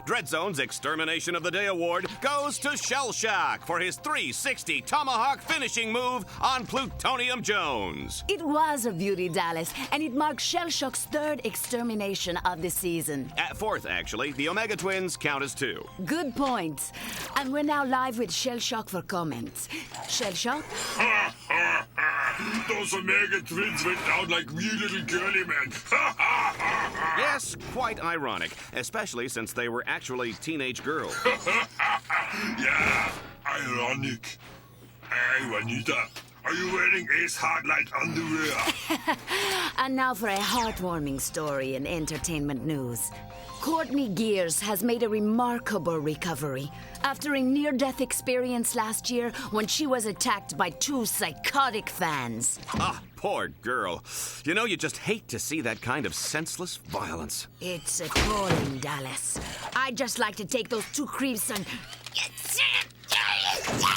Dreadzone's Extermination of the Day award goes to Shell Shock for his 360 tomahawk finishing move on Plutonium Jones. It was a beauty, Dallas, and it marks Shell Shock's third extermination of the season. Fourth, actually. The Omega Twins count as 2. Good point. And we're now live with Shell Shock for comments. Shell Shock? Those Omega Twins went down like wee little girly men. Yes, quite ironic, especially since they were actually teenage girls. Yeah, ironic. Hey, Juanita, are you wearing Ace Hardlight underwear? And now for a heartwarming story in entertainment news. Courtney Gears has made a remarkable recovery after a near-death experience last year when she was attacked by 2 psychotic fans. Ah, poor girl. You know, you just hate to see that kind of senseless violence. It's appalling, Dallas. I'd just like to take those 2 creeps and...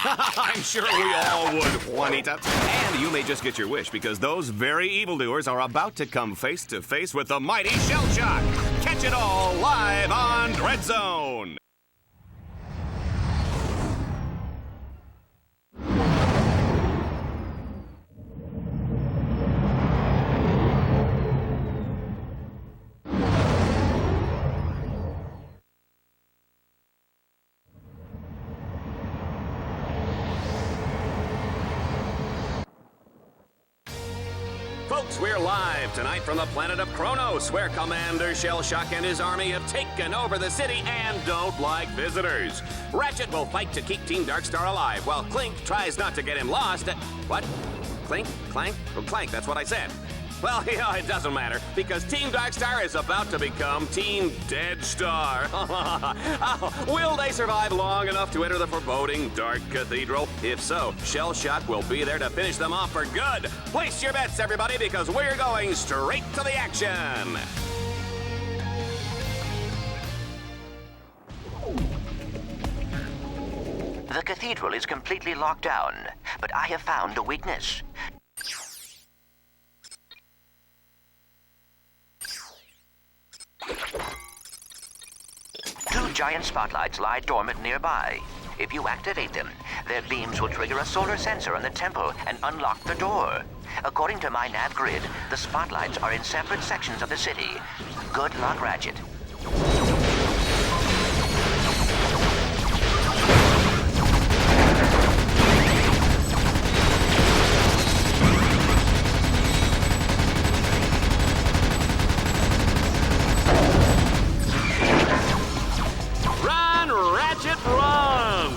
I'm sure we all would, Juanita. And you may just get your wish because those very evildoers are about to come face to face with the mighty Shell Shock. Catch it all live on Dreadzone. Folks, we're live tonight from the planet of Kronos, where Commander Shell Shock and his army have taken over the city and don't like visitors. Ratchet will fight to keep Team Darkstar alive, while Clink tries not to get him lost. What? Clink? Clank? Oh, Clank, that's what I said. Well, you know, it doesn't matter, because Team Darkstar is about to become Team Deadstar. Will they survive long enough to enter the foreboding Dark Cathedral? If so, Shell Shock will be there to finish them off for good. Place your bets, everybody, because we're going straight to the action. The cathedral is completely locked down, but I have found a weakness. 2 giant spotlights lie dormant nearby. If you activate them, their beams will trigger a solar sensor on the temple and unlock the door. According to my nav grid, the spotlights are in separate sections of the city. Good luck, Ratchet. Ratchet, run!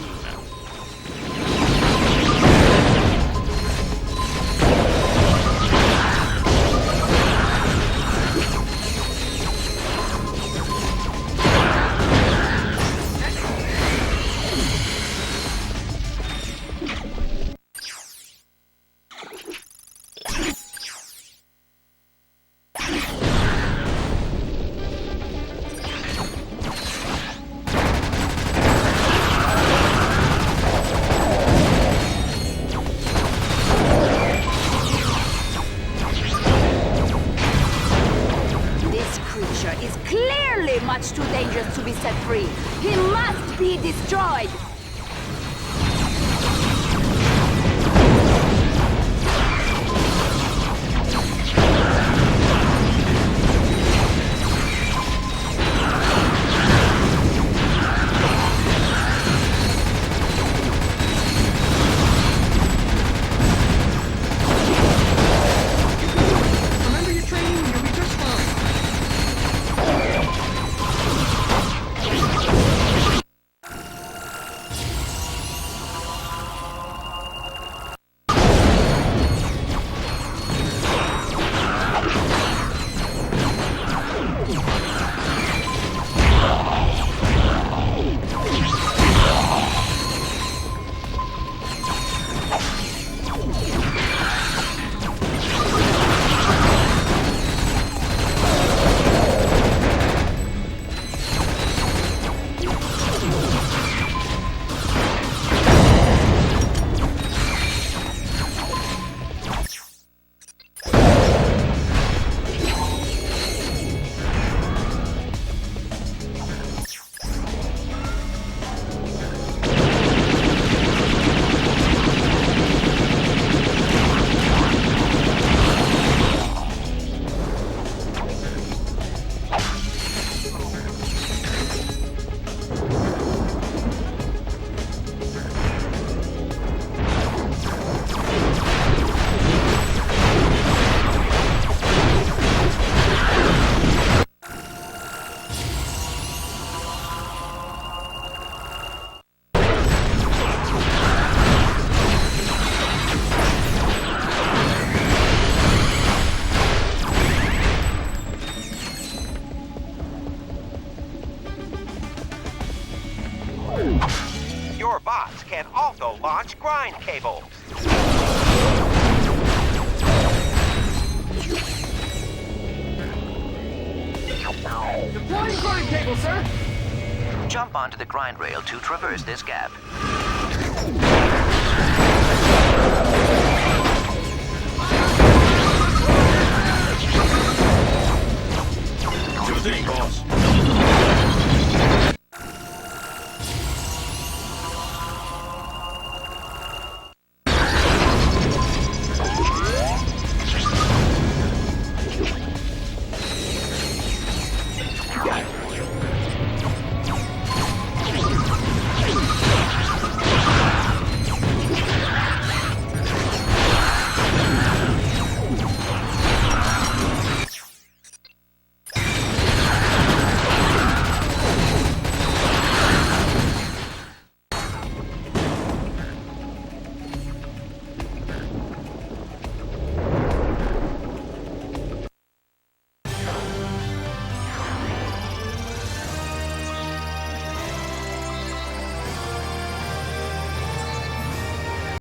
Much too dangerous to be set free. He must be destroyed! Remember your training, you'll be just fine. Your bots can also launch grind cables. Deploying grind cable, sir! Jump onto the grind rail to traverse this gap. Sure thing, boss.